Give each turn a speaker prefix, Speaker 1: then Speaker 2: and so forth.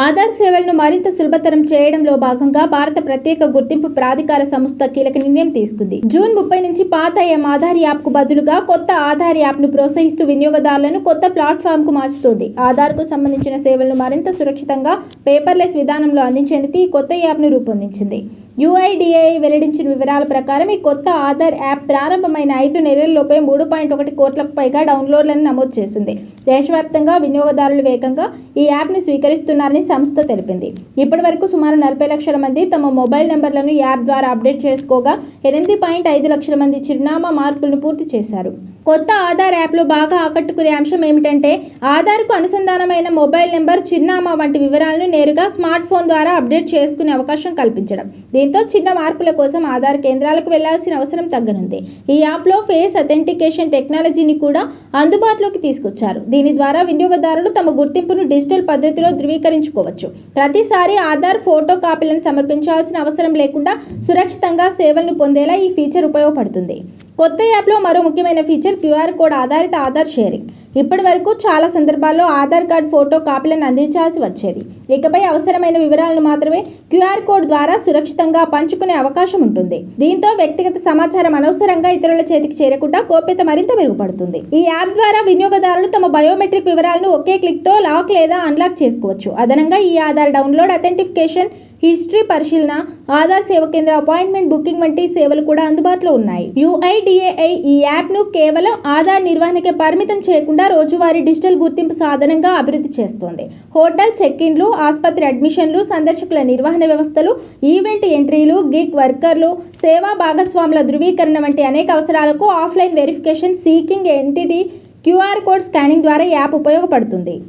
Speaker 1: ఆధార్ సేవలను మరింత సులభతరం చేయడంలో భాగంగా భారత ప్రత్యేక గుర్తింపు ప్రాధికార సంస్థ కీలక నిర్ణయం తీసుకుంది. జూన్ 30 నుంచి పాత ఆధార్ యాప్ కు బదులుగా కొత్త ఆధార్ యాప్ ను ప్రోత్సహిస్తూ వినియోగదారులను కొత్త ప్లాట్ఫామ్ కు మార్చుతోంది. ఆధార్ కు సంబంధించిన సేవలను మరింత సురక్షితంగా పేపర్లెస్ విధానంలో అందించేందుకు ఈ కొత్త యాప్ ను రూపొందించింది. UIDAI వెల్లడించిన వివరాల ప్రకారం ఈ కొత్త ఆధార్ యాప్ ప్రారంభమైన 5 నెలల్లోపే 3.1 కోట్లకు పైగా డౌన్లోడ్లను నమోదు చేసింది. దేశవ్యాప్తంగా వినియోగదారులు వేగంగా ఈ యాప్ను స్వీకరిస్తున్నారని సంస్థ తెలిపింది. ఇప్పటి వరకు సుమారు 40 లక్షల మంది తమ మొబైల్ నెంబర్లను యాప్ ద్వారా అప్డేట్ చేసుకోగా 8.5 లక్షల మంది చిరునామా మార్పులను పూర్తి చేశారు. కొత్త ఆధార్ యాప్లో బాగా ఆకట్టుకునే అంశం ఏమిటంటే ఆధార్కు అనుసంధానమైన మొబైల్ నెంబర్, చిరునామా వంటి వివరాలను నేరుగా స్మార్ట్ ఫోన్ ద్వారా అప్డేట్ చేసుకునే అవకాశం కల్పించడం. దీంతో చిన్న మార్పుల కోసం ఆధార్ కేంద్రాలకు వెళ్లాల్సిన అవసరం తగ్గనుంది. ఈ యాప్లో ఫేస్ అథెంటికేషన్ టెక్నాలజీని కూడా అందుబాటులోకి తీసుకొచ్చారు. దీని ద్వారా వినియోగదారులు తమ గుర్తింపును డిజిటల్ పద్ధతిలో ధృవీకరించుకోవచ్చు. ప్రతిసారి ఆధార్ ఫోటో కాపీలను సమర్పించాల్సిన అవసరం లేకుండా సురక్షితంగా సేవలను పొందేలా ఈ ఫీచర్ ఉపయోగపడుతుంది. కొత్త యాప్లో మరో ముఖ్యమైన ఫీచర్ QR కోడ్ ఆధారిత ఆధార్ షేరింగ్. ఇప్పటి వరకు చాలా సందర్భాల్లో ఆధార్ కార్డు ఫోటో కాపీలను అందించాల్సి వచ్చేది. ఇకపై అవసరమైన వివరాలను మాత్రమే QR కోడ్ ద్వారా సురక్షితంగా పంచుకునే అవకాశం ఉంటుంది. దీంతో వ్యక్తిగత సమాచారం అనవసరంగా ఇతరుల చేతికి చేరకుండా గోప్యత మరింత మెరుగుపడుతుంది. ఈ యాప్ ద్వారా వినియోగదారులు తమ బయోమెట్రిక్ వివరాలను ఒకే క్లిక్తో లాక్ లేదా అన్లాక్ చేసుకోవచ్చు. అదనంగా ఈ ఆధార్ డౌన్లోడ్, అథెంటిఫికేషన్, హిస్టరీ పరిశీలన, ఆధార్ సేవ కేంద్ర అపాయింట్మెంట్ బుకింగ్ వంటి సేవలు కూడా అందుబాటులో ఉన్నాయి. UIDAI ఈ యాప్ను కేవలం ఆధార్ నిర్వహణకే పరిమితం చేయకుండా రోజువారీ డిజిటల్ గుర్తింపు సాధనంగా అభివృద్ధి చేస్తోంది. హోటల్ చెక్-ఇన్లు, ఆసుపత్రి అడ్మిషన్లు, సందర్శకుల నిర్వహణ వ్యవస్థలు, ఈవెంట్ ఎంట్రీలు, గిగ్ వర్కర్లు, సేవా భాగస్వాముల ధృవీకరణ వంటి అనేక అవసరాలకు offline verification, seeking entity QR code scanning ద్వారా యాప్ ఉపయోగపడుతుంది.